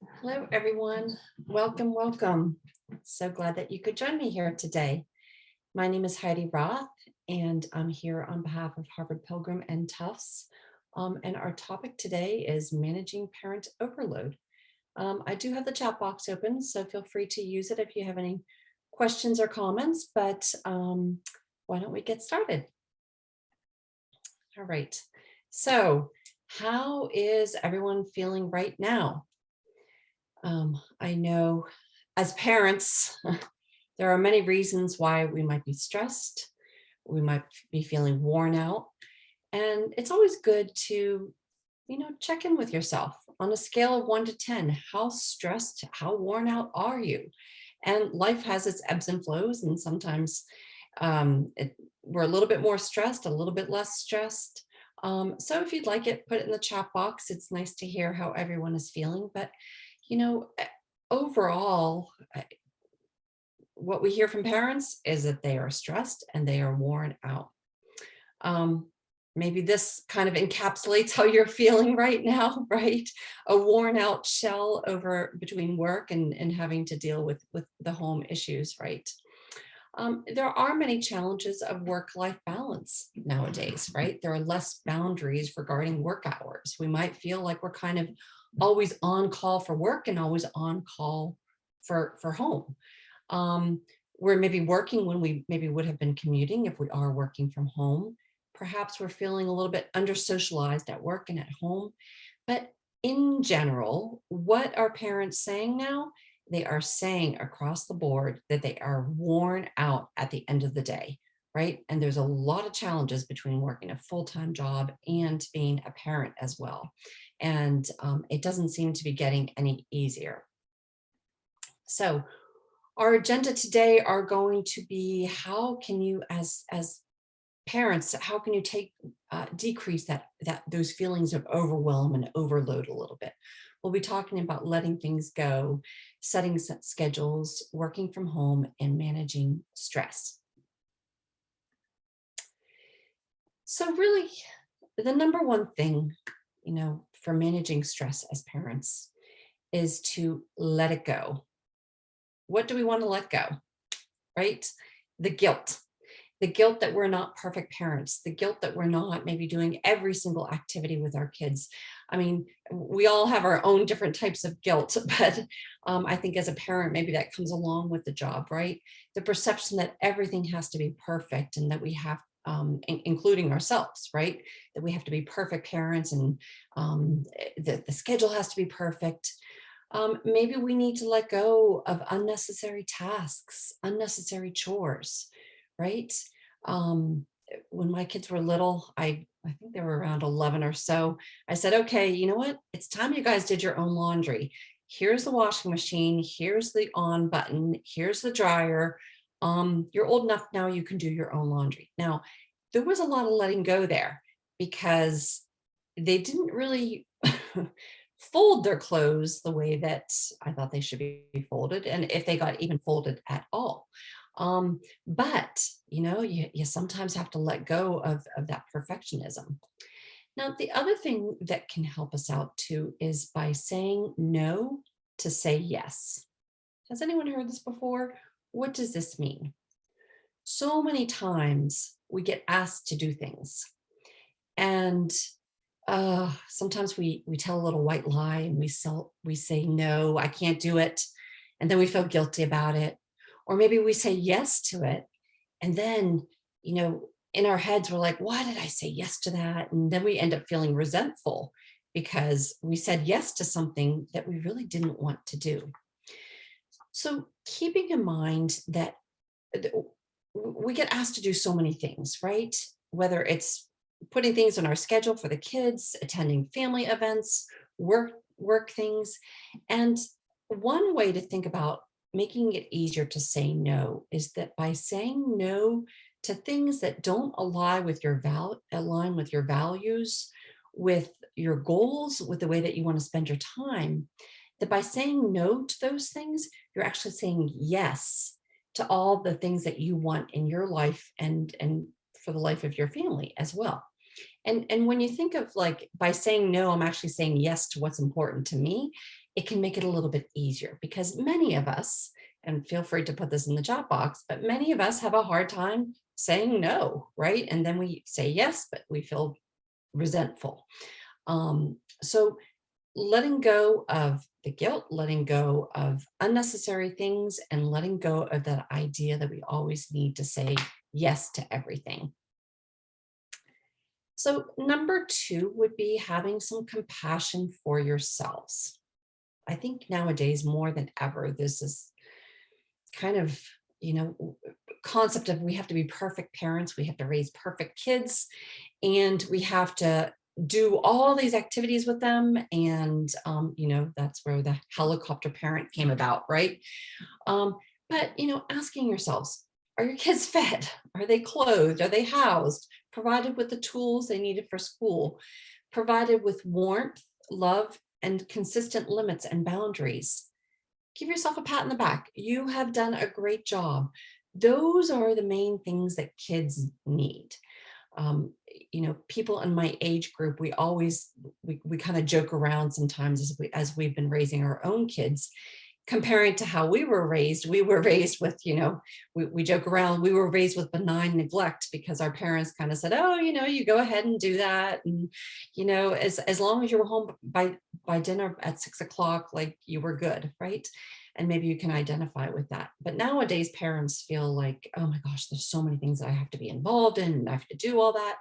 Hello, everyone. Welcome, welcome. So glad that you could join me here today. My name is Heidi Roth, and I'm here on behalf of Harvard Pilgrim and Tufts. And our topic today is managing parent overload. I do have the chat box open, so feel free to use it if you have any questions or comments. But why don't we get started? All right. So, how is everyone feeling right now? I know as parents, there are many reasons why we might be stressed, we might be feeling worn out, and it's always good to, check in with yourself on a scale of 1 to 10. How stressed, how worn out are you? And life has its ebbs and flows, and sometimes we're a little bit more stressed, a little bit less stressed. So if you'd like it, put it in the chat box. It's nice to hear how everyone is feeling. But you know, eh, overall, what we hear from parents is that they are stressed and they are worn out. Um, Maybe this kind of encapsulates how you're feeling right now, right? A worn out shell over between work and having to deal with the home issues, right? There are many challenges of work-life balance nowadays, right? There are less boundaries regarding work hours. We might feel like we're kind of always on call for work and always on call for home. We're maybe working when we maybe would have been commuting if we are working from home. Perhaps we're feeling a little bit under socialized at work and at home. But in general, what are parents saying now? They are saying across the board that they are worn out at the end of the day, right? And there's a lot of challenges between working a full-time job and being a parent as well. And it doesn't seem to be getting any easier. So our agenda today are going to be how can you as parents, how can you decrease that those feelings of overwhelm and overload a little bit? We'll be talking about letting things go, setting schedules, working from home, and managing stress. So really, the number one thing, for managing stress as parents is to let it go. What do we want to let go, right? The guilt that we're not perfect parents, the guilt that we're not maybe doing every single activity with our kids. I mean, we all have our own different types of guilt, but I think as a parent, maybe that comes along with the job, right? The perception that everything has to be perfect and that we have, including ourselves, right? That we have to be perfect parents and the schedule has to be perfect. Maybe we need to let go of unnecessary tasks, unnecessary chores, right? When my kids were little, I think they were around 11 or so. I said, okay, you know what? It's time you guys did your own laundry. Here's the washing machine. Here's the on button. Here's the dryer. You're old enough now, you can do your own laundry. Now, there was a lot of letting go there because they didn't really fold their clothes the way that I thought they should be folded, and if they got even folded at all. But you sometimes have to let go of that perfectionism. Now, the other thing that can help us out too is by saying no to say yes. Has anyone heard this before? What does this mean? So many times we get asked to do things, and sometimes we tell a little white lie and we say no, I can't do it, and then we feel guilty about it. Or maybe we say yes to it, and then in our heads we're like, why did I say yes to that? And then we end up feeling resentful because we said yes to something that we really didn't want to do. So keeping in mind that th- we get asked to do so many things, right? Whether it's putting things on our schedule for the kids, attending family events, work things. And one way to think about making it easier to say no is that by saying no to things that don't align with your values, with your goals, with the way that you want to spend your time, that by saying no to those things, you're actually saying yes to all the things that you want in your life and for the life of your family as well. And when you think of like by saying no, I'm actually saying yes to what's important to me. it can make it a little bit easier because many of us, and feel free to put this in the chat box, but many of us have a hard time saying no, right? And then we say yes, but we feel resentful. So letting go of the guilt, letting go of unnecessary things, and letting go of that idea that we always need to say yes to everything. So, number two would be having some compassion for yourselves. I think nowadays more than ever, this is kind of, concept of we have to be perfect parents, we have to raise perfect kids, and we have to do all these activities with them. And, that's where the helicopter parent came about, right? Um, but, asking yourselves, are your kids fed? Are they clothed? Are they housed? Provided with the tools they needed for school? Provided with warmth, love, and consistent limits and boundaries? Give yourself a pat in the back. You have done a great job. Those are the main things that kids need. People in my age group, we kind of joke around sometimes as we've been raising our own kids, comparing to how we were raised. We were raised with, we joke around, we were raised with benign neglect because our parents kind of said, oh, you go ahead and do that. And, as long as you were home by dinner at 6 o'clock, like you were good, right? And maybe you can identify with that. But nowadays, parents feel like, oh my gosh, there's so many things that I have to be involved in and I have to do all that.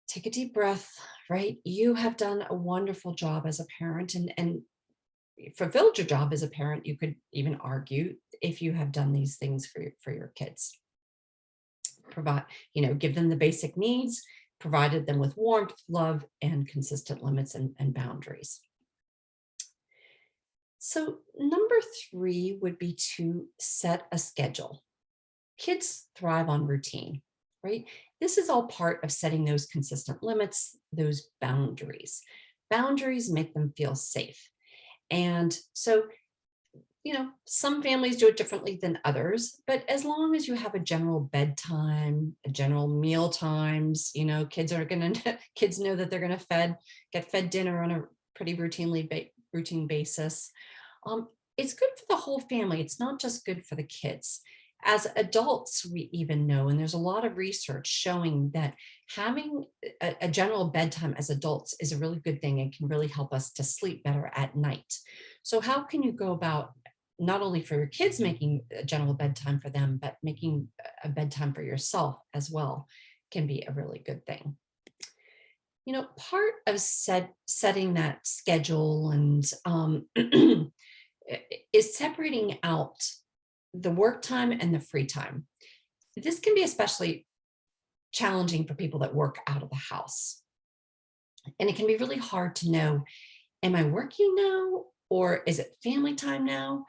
Take a deep breath, right? You have done a wonderful job as a parent and fulfilled your job as a parent. You could even argue if you have done these things for your kids. Provide, give them the basic needs, provided them with warmth, love, and consistent limits and boundaries. So, number three would be to set a schedule. Kids thrive on routine, right? This is all part of setting those consistent limits, those boundaries. Boundaries make them feel safe. And so, some families do it differently than others, but as long as you have a general bedtime, a general meal times, kids know that they're going to get fed dinner on a pretty routine basis. It's good for the whole family. It's not just good for the kids. As adults, we even know, and there's a lot of research showing that having a general bedtime as adults is a really good thing and can really help us to sleep better at night. So, how can you go about not only for your kids making a general bedtime for them, but making a bedtime for yourself as well can be a really good thing. Part of setting that schedule and is separating out the work time and the free time. This can be especially challenging for people that work out of the house. And it can be really hard to know, am I working now or is it family time now?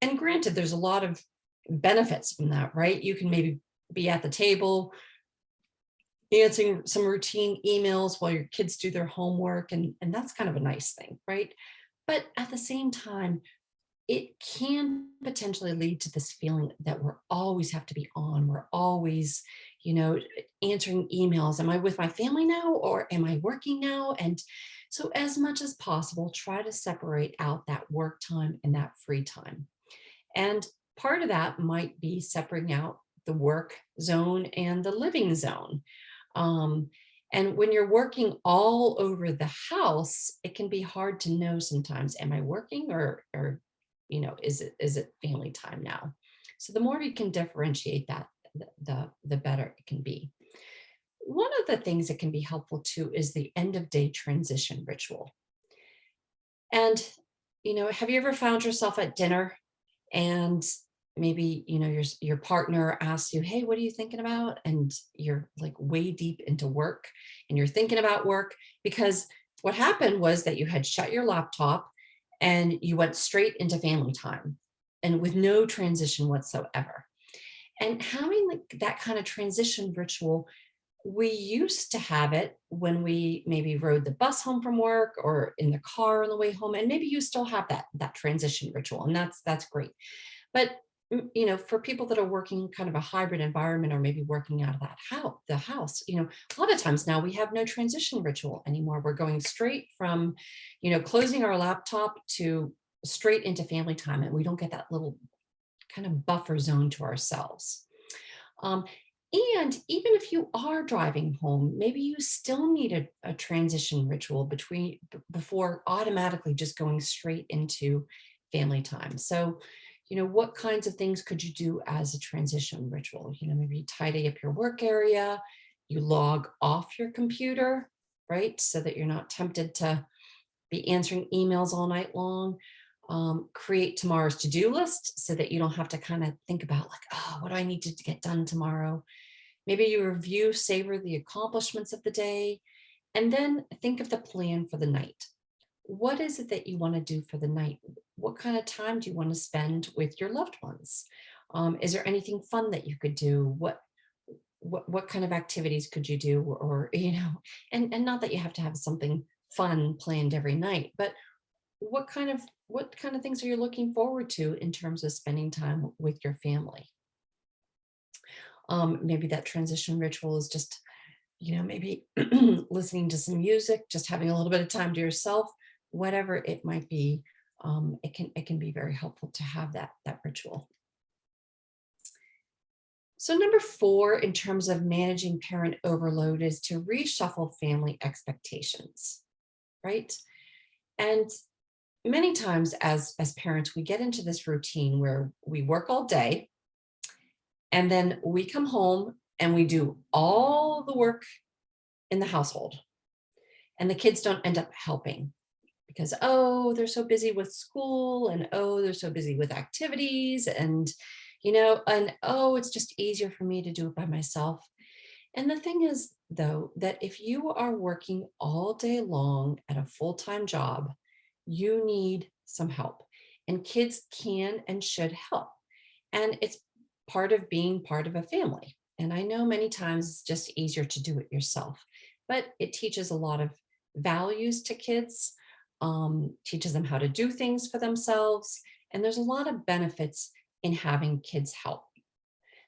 And granted, there's a lot of benefits from that, right? You can maybe be at the table answering some routine emails while your kids do their homework, and that's kind of a nice thing, right? But at the same time, it can potentially lead to this feeling that we're always have to be on. We're always, answering emails. Am I with my family now or am I working now? And so, as much as possible, try to separate out that work time and that free time. And part of that might be separating out the work zone and the living zone. Um, and when you're working all over the house, it can be hard to know sometimes, am I working or is it family time now? So the more we can differentiate that, the better it can be. One of the things that can be helpful too is the end of day transition ritual. And, have you ever found yourself at dinner and maybe, your partner asks you, hey, what are you thinking about? And you're like way deep into work and you're thinking about work because what happened was that you had shut your laptop and you went straight into family time and with no transition whatsoever. And having like that kind of transition ritual, we used to have it when we maybe rode the bus home from work or in the car on the way home. And maybe you still have that transition ritual, and that's great. But For people that are working kind of a hybrid environment or maybe working out of the house, a lot of times now we have no transition ritual anymore. We're going straight from, closing our laptop to straight into family time, and we don't get that little kind of buffer zone to ourselves. Um, and even if you are driving home, maybe you still need a transition ritual before automatically just going straight into family time. So, what kinds of things could you do as a transition ritual? Maybe you tidy up your work area, you log off your computer, right? So that you're not tempted to be answering emails all night long. Create tomorrow's to-do list so that you don't have to kind of think about like, oh, what do I need to get done tomorrow? Maybe you review, savor the accomplishments of the day, and then think of the plan for the night. What is it that you want to do for the night? What kind of time do you want to spend with your loved ones? Is there anything fun that you could do? What kind of activities could you do? Or and not that you have to have something fun planned every night, but what kind of things are you looking forward to in terms of spending time with your family? Maybe that transition ritual is just, maybe listening to some music, just having a little bit of time to yourself, whatever it might be. It can be very helpful to have that ritual. So number 4, in terms of managing parent overload, is to reshuffle family expectations, right? And many times as parents, we get into this routine where we work all day and then we come home and we do all the work in the household, and the kids don't end up helping because, oh, they're so busy with school, and oh, they're so busy with activities, and oh, it's just easier for me to do it by myself. And the thing is, though, that if you are working all day long at a full-time job, you need some help. And kids can and should help. And it's part of being part of a family. And I know many times it's just easier to do it yourself, but it teaches a lot of values to kids, teaches them how to do things for themselves. And there's a lot of benefits in having kids help.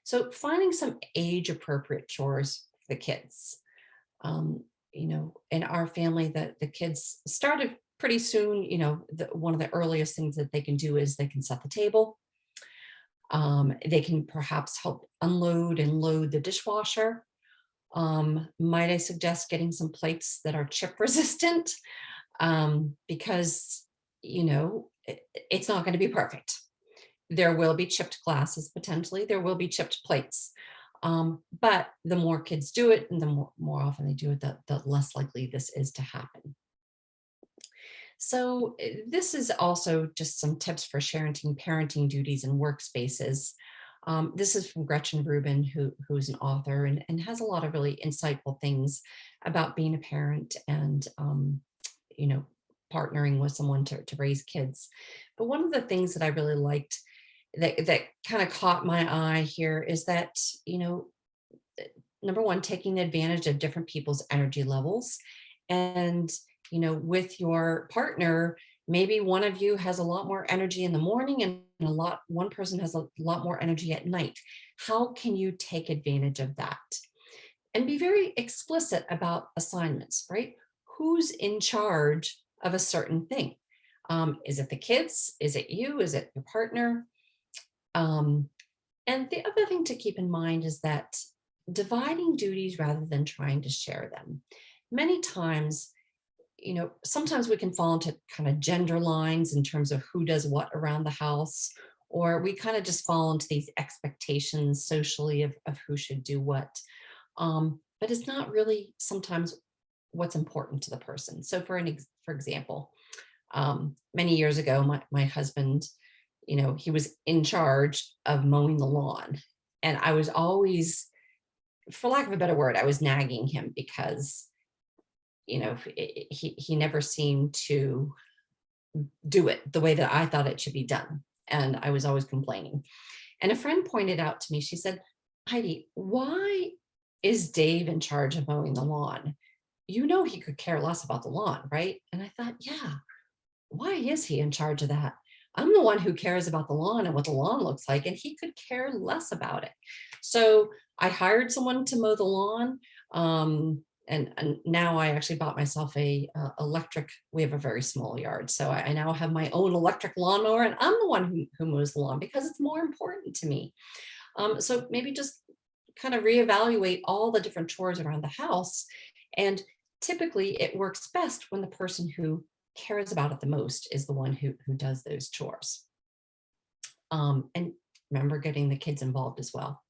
So finding some age appropriate chores for the kids. In our family, the kids started pretty soon. One of the earliest things that they can do is they can set the table. They can perhaps help unload and load the dishwasher. Might I suggest getting some plates that are chip resistant? Because, it's not going to be perfect. There will be chipped glasses, potentially. There will be chipped plates. But the more kids do it and the more often they do it, the less likely this is to happen. So this is also just some tips for sharing parenting duties and workspaces. This is from Gretchen Rubin, who's an author and has a lot of really insightful things about being a parent and, partnering with someone to raise kids. But one of the things that I really liked that kind of caught my eye here is that, number one, taking advantage of different people's energy levels. And, with your partner, maybe one of you has a lot more energy in the morning and one person has a lot more energy at night. How can you take advantage of that? And be very explicit about assignments, right? Who's in charge of a certain thing? Is it the kids? Is it you? Is it your partner? And the other thing to keep in mind is that dividing duties rather than trying to share them. Many times, sometimes we can fall into kind of gender lines in terms of who does what around the house, or we kind of just fall into these expectations socially of who should do what. But it's not really sometimes what's important to the person. So for example, many years ago, my husband, he was in charge of mowing the lawn. And I was always, for lack of a better word, I was nagging him because, he never seemed to do it the way that I thought it should be done. And I was always complaining. And a friend pointed out to me, she said, Heidi, why is Dave in charge of mowing the lawn? He could care less about the lawn, right? And I thought, yeah, why is he in charge of that? I'm the one who cares about the lawn and what the lawn looks like, and he could care less about it. So I hired someone to mow the lawn. And now I actually bought myself a electric. We have a very small yard, so I now have my own electric lawnmower, and I'm the one who mows the lawn because it's more important to me. So maybe just kind of reevaluate all the different chores around the house. And typically it works best when the person who cares about it the most is the one who does those chores. And remember getting the kids involved as well.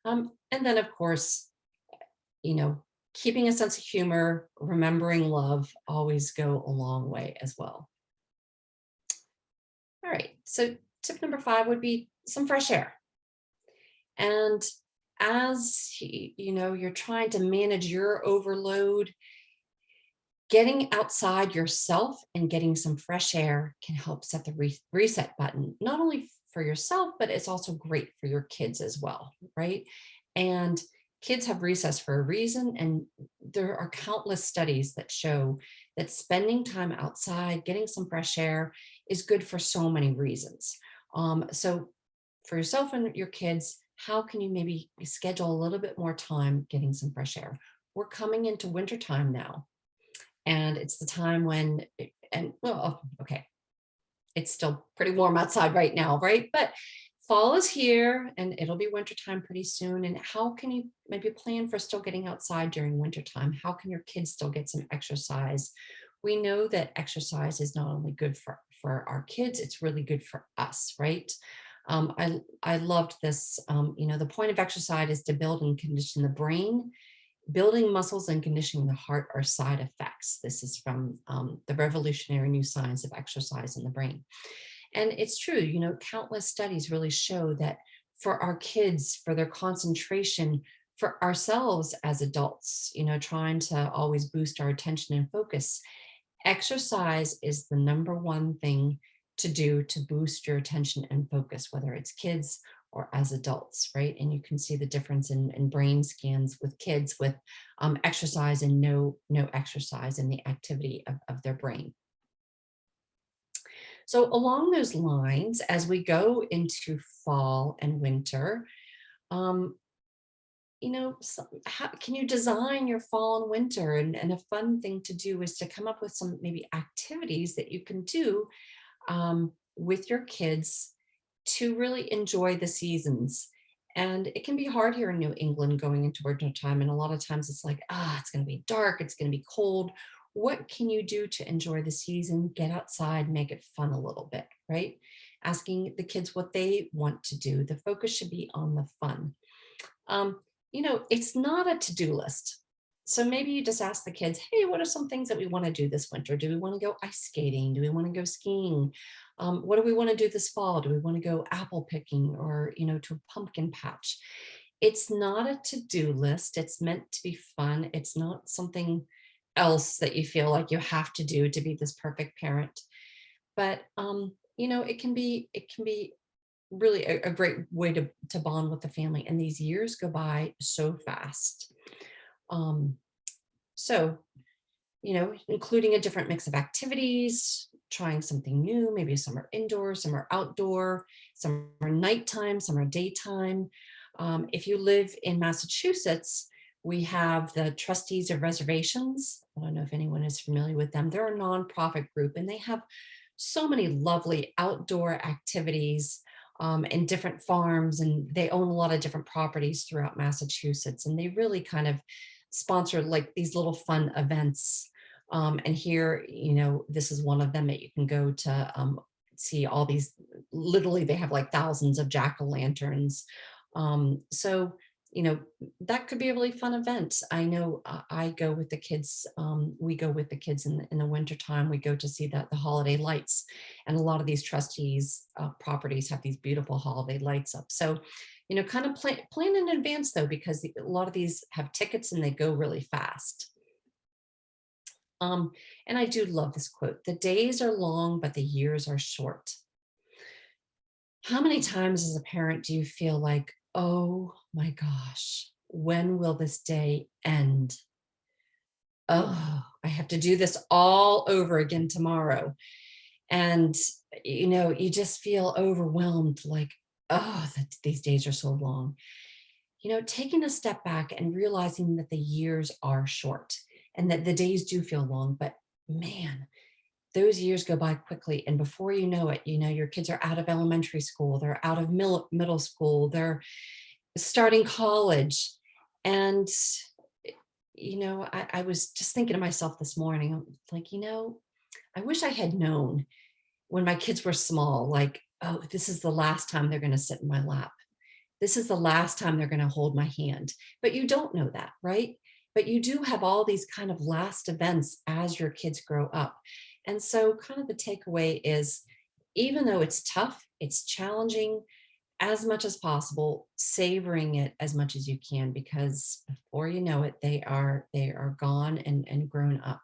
And then, of course, you know, keeping a sense of humor, remembering love always go a long way as well. All right. So, tip number 5 would be some fresh air. And as you know, you're trying to manage your overload, getting outside yourself and getting some fresh air can help set the reset button, not only for yourself, but it's also great for your kids as well, right? And kids have recess for a reason. And there are countless studies that show that spending time outside, getting some fresh air is good for so many reasons. So for yourself and your kids, how can you maybe schedule a little bit more time getting some fresh air? We're coming into wintertime now, and it's the time when, and well, okay, it's still pretty warm outside right now, right? But fall is here and it'll be wintertime pretty soon. And how can you maybe plan for still getting outside during wintertime? How can your kids still get some exercise? We know that exercise is not only good for our kids, it's really good for us, right? I loved this. The point of exercise is to build and condition the brain. Building muscles and conditioning the heart are side effects. This is from the revolutionary new science of exercise in the brain. And it's true, countless studies really show that for our kids, for their concentration, for ourselves as adults, trying to always boost our attention and focus, exercise is the number one thing to do to boost your attention and focus, whether it's kids or as adults, right? And you can see the difference in brain scans with kids with exercise and no exercise in the activity of their brain. So along those lines, as we go into fall and winter, um, how can you design your fall and winter? And a fun thing to do is to come up with some maybe activities that you can do with your kids to really enjoy the seasons. And it can be hard here in New England going into winter time. And a lot of times it's like, it's going to be dark, it's going to be cold. What can you do to enjoy the season? Get outside, make it fun a little bit, right? Asking the kids what they want to do. The focus should be on the fun. Um, it's not a to-do list. So maybe you just ask the kids, hey, what are some things that we want to do this winter? Do we want to go ice skating? Do we want to go skiing? What do we want to do this fall? Do we want to go apple picking or, to a pumpkin patch? It's not a to-do list. It's meant to be fun. It's not something else that you feel like you have to do to be this perfect parent. But, it can be really a great way to bond with the family. And these years go by so fast. Um, so, including a different mix of activities, trying something new, maybe some are indoor, some are outdoor, some are nighttime, some are daytime. If you live in Massachusetts, we have the Trustees of Reservations. I don't know if anyone is familiar with them. They're a nonprofit group and they have so many lovely outdoor activities and different farms, and they own a lot of different properties throughout Massachusetts. And they really kind of sponsor like these little fun events. And here, this is one of them that you can go to see all these. Literally, they have like thousands of jack-o'-lanterns. So, you know, that could be a really fun event. I know I go with the kids. We go with the kids in the winter time. We go to see the holiday lights, and a lot of these trustees properties have these beautiful holiday lights up. So, kind of plan in advance though, because a lot of these have tickets and they go really fast. And I do love this quote: "The days are long, but the years are short." How many times as a parent do you feel like, oh my gosh, when will this day end? Oh, I have to do this all over again tomorrow. And, you just feel overwhelmed, like, oh, these days are so long. Taking a step back and realizing that the years are short and that the days do feel long, but man, those years go by quickly. And before you know it, your kids are out of elementary school, they're out of middle school, they're starting college. And, I was just thinking to myself this morning, I'm like, I wish I had known when my kids were small, like, oh, this is the last time they're going to sit in my lap. This is the last time they're going to hold my hand. But you don't know that, right? But you do have all these kind of last events as your kids grow up. And so, kind of the takeaway is, even though it's tough, it's challenging, as much as possible, savoring it as much as you can, because before you know it, they are gone and grown up.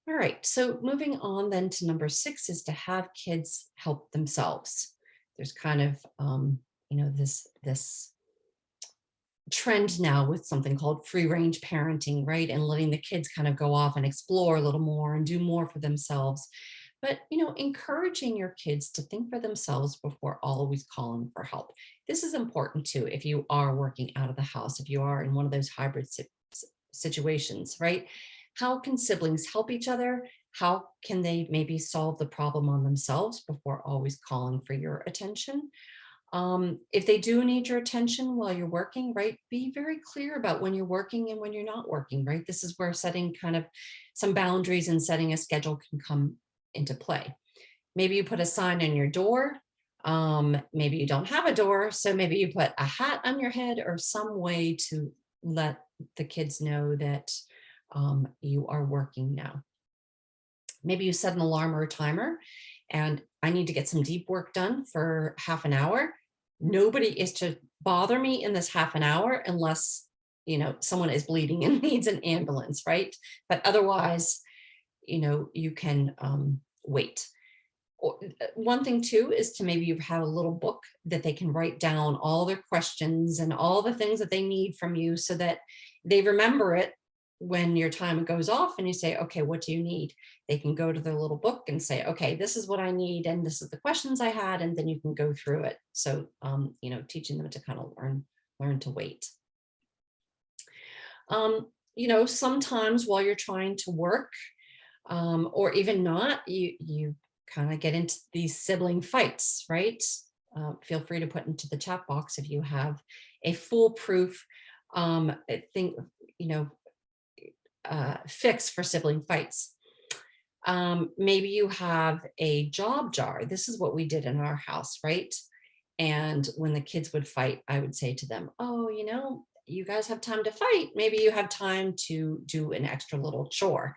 All right, so moving on then to number 6 is to have kids help themselves. There's kind of this trend now with something called free range parenting, right? And letting the kids kind of go off and explore a little more and do more for themselves. But, encouraging your kids to think for themselves before always calling for help. This is important too if you are working out of the house, if you are in one of those hybrid situations, right? How can siblings help each other? How can they maybe solve the problem on themselves before always calling for your attention? If they do need your attention while you're working, right, be very clear about when you're working and when you're not working, right? This is where setting kind of some boundaries and setting a schedule can come into play. Maybe you put a sign on your door. Maybe you don't have a door, so maybe you put a hat on your head or some way to let the kids know that you are working now. Maybe you set an alarm or a timer, and I need to get some deep work done for half an hour. Nobody is to bother me in this half an hour unless, someone is bleeding and needs an ambulance, right? But otherwise, you can wait. Or one thing too is to maybe you have a little book that they can write down all their questions and all the things that they need from you so that they remember it when your time goes off and you say, okay, what do you need? They can go to their little book and say, okay, this is what I need and this is the questions I had, and then you can go through it. So teaching them to kind of learn to wait. Sometimes while you're trying to work, or even not, you kind of get into these sibling fights, right? Feel free to put into the chat box if you have a foolproof thing, fix for sibling fights. Maybe you have a job jar. This is what we did in our house, right? And when the kids would fight, I would say to them, oh, you guys have time to fight. Maybe you have time to do an extra little chore.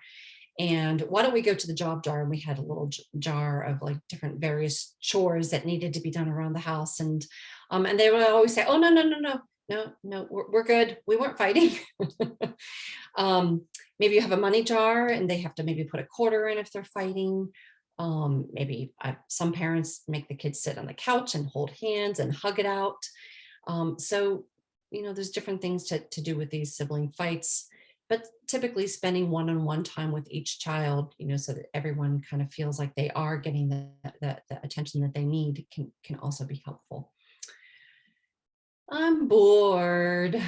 And why don't we go to the job jar? And we had a little jar of like different various chores that needed to be done around the house. And they would always say, oh, no, we're good. We weren't fighting. Maybe you have a money jar and they have to maybe put a quarter in if they're fighting. Maybe some parents make the kids sit on the couch and hold hands and hug it out. So, there's different things to do with these sibling fights, but typically spending one-on-one time with each child, so that everyone kind of feels like they are getting the attention that they need can also be helpful. I'm bored,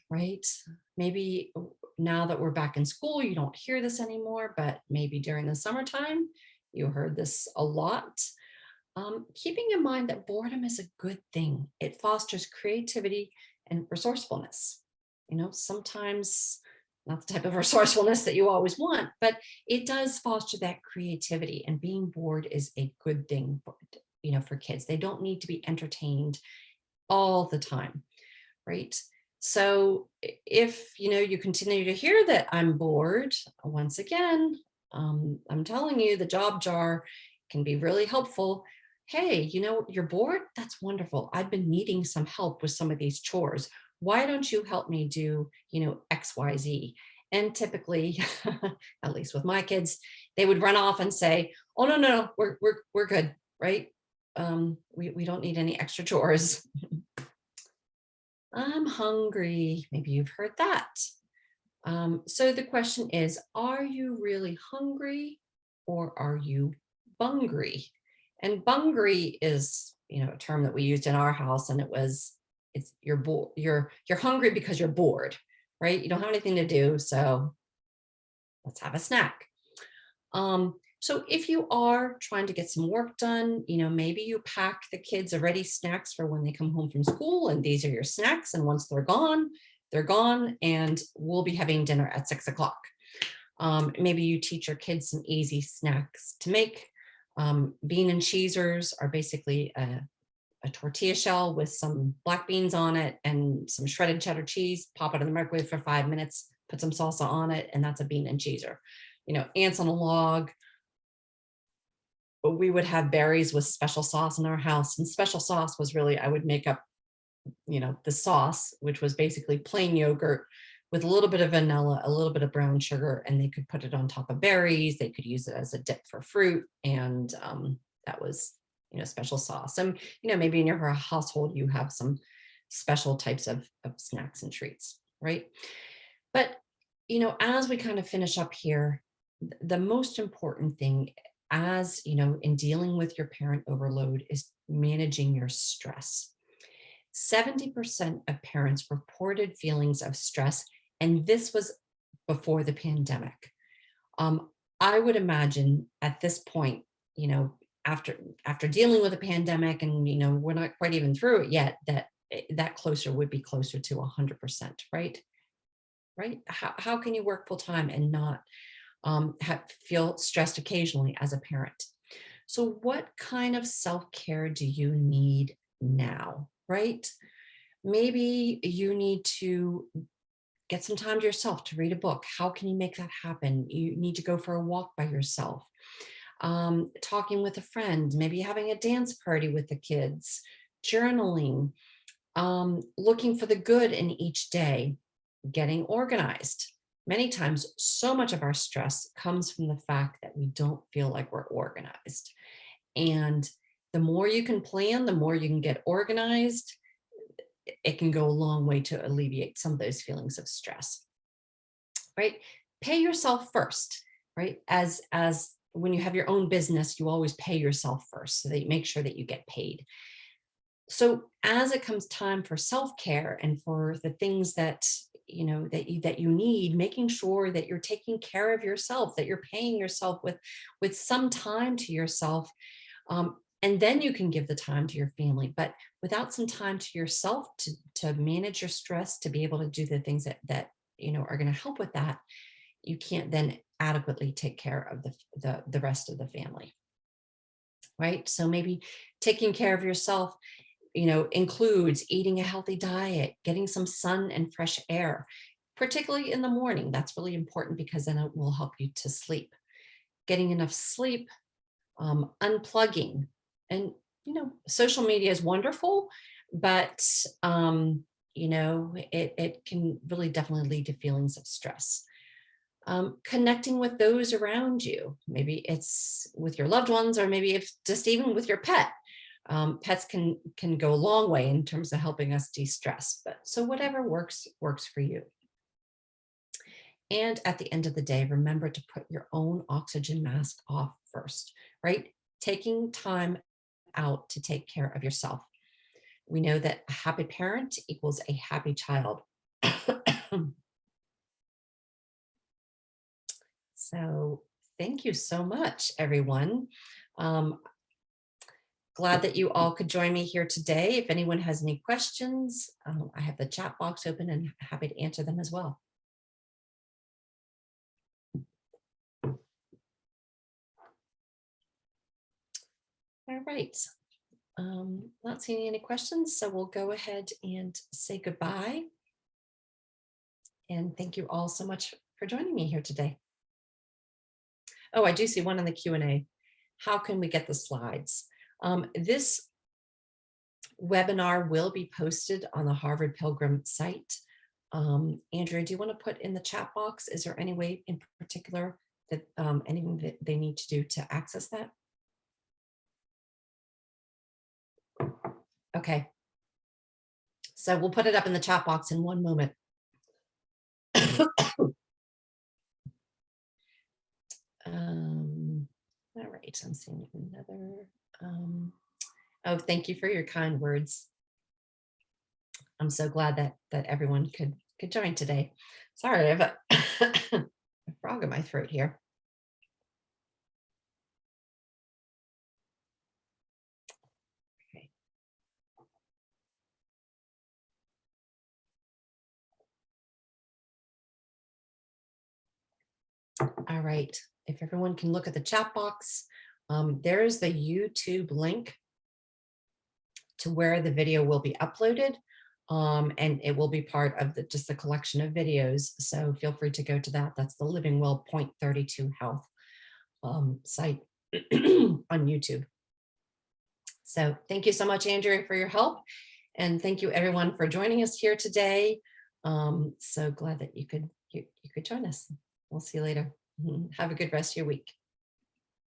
right? Maybe now that we're back in school, you don't hear this anymore, but maybe during the summertime, you heard this a lot. Keeping in mind that boredom is a good thing. It fosters creativity and resourcefulness. Sometimes not the type of resourcefulness that you always want, but it does foster that creativity, and being bored is a good thing for kids. They don't need to be entertained all the time, right? So if you continue to hear that I'm bored, once again, I'm telling you the job jar can be really helpful. Hey, you're bored? That's wonderful. I've been needing some help with some of these chores. Why don't you help me do, XYZ? And typically, at least with my kids, they would run off and say, oh, no, we're good, right? We don't need any extra chores. I'm hungry. Maybe you've heard that. So the question is, are you really hungry, or are you bungry? And bungry is, a term that we used in our house, and it's you're bored, you're hungry because you're bored, right? You don't have anything to do, so let's have a snack. So if you are trying to get some work done, maybe you pack the kids already snacks for when they come home from school, and these are your snacks. And once they're gone, and we'll be having dinner at 6 o'clock. Maybe you teach your kids some easy snacks to make. Bean and cheesers are basically a tortilla shell with some black beans on it and some shredded cheddar cheese. Pop it in the microwave for 5 minutes, put some salsa on it, and that's a bean and cheeser. Ants on a log. We would have berries with special sauce in our house, and special sauce was really, I would make up, the sauce, which was basically plain yogurt with a little bit of vanilla, a little bit of brown sugar, and they could put it on top of berries. They could use it as a dip for fruit, and that was, special sauce. And maybe in your household you have some special types of snacks and treats, right? But as we kind of finish up here, the most important thing, as in dealing with your parent overload, is managing your stress. 70% of parents reported feelings of stress, and this was before the pandemic. I would imagine at this point, after dealing with a pandemic, and we're not quite even through it yet, that would be closer to 100%, right? Right? How can you work full time and not feel stressed occasionally as a parent? So what kind of self-care do you need now, right? Maybe you need to get some time to yourself to read a book. How can you make that happen? You need to go for a walk by yourself. Talking with a friend, maybe having a dance party with the kids, journaling, looking for the good in each day, getting organized. Many times, so much of our stress comes from the fact that we don't feel like we're organized. And the more you can plan, the more you can get organized, it can go a long way to alleviate some of those feelings of stress, right? Pay yourself first, right? As when you have your own business, you always pay yourself first, so that you make sure that you get paid. So as it comes time for self-care and for the things that that you need, making sure that you're taking care of yourself, that you're paying yourself with some time to yourself, and then you can give the time to your family. But without some time to yourself to manage your stress, to be able to do the things that are going to help with that, you can't then adequately take care of the rest of the family, right? So maybe taking care of yourself includes eating a healthy diet, getting some sun and fresh air, particularly in the morning. That's really important because then it will help you to sleep. Getting enough sleep, unplugging. And, social media is wonderful, but, it can really definitely lead to feelings of stress. Connecting with those around you. Maybe it's with your loved ones, or maybe it's just even with your pet. Pets can go a long way in terms of helping us de-stress, but so whatever works for you. And at the end of the day, remember to put your own oxygen mask off first, right? Taking time out to take care of yourself. We know that a happy parent equals a happy child. So thank you so much, everyone. Glad that you all could join me here today. If anyone has any questions, I have the chat box open and happy to answer them as well. All right. Not seeing any questions, so we'll go ahead and say goodbye. And thank you all so much for joining me here today. Oh, I do see one in the Q&A. How can we get the slides? This webinar will be posted on the Harvard Pilgrim site. Andrea, do you want to put in the chat box? Is there any way in particular that anything that they need to do to access that? Okay. So we'll put it up in the chat box in one moment. right, I'm seeing another. Oh, thank you for your kind words. I'm so glad that everyone could join today. Sorry, I have a frog in my throat here. Okay. All right. If everyone can look at the chat box, there's the YouTube link to where the video will be uploaded. And it will be part of just the collection of videos. So feel free to go to that. That's the Living Well Point 32 Health site on YouTube. So thank you so much, Andrea, for your help. And thank you everyone for joining us here today. So glad that you could join us. We'll see you later. Have a good rest of your week.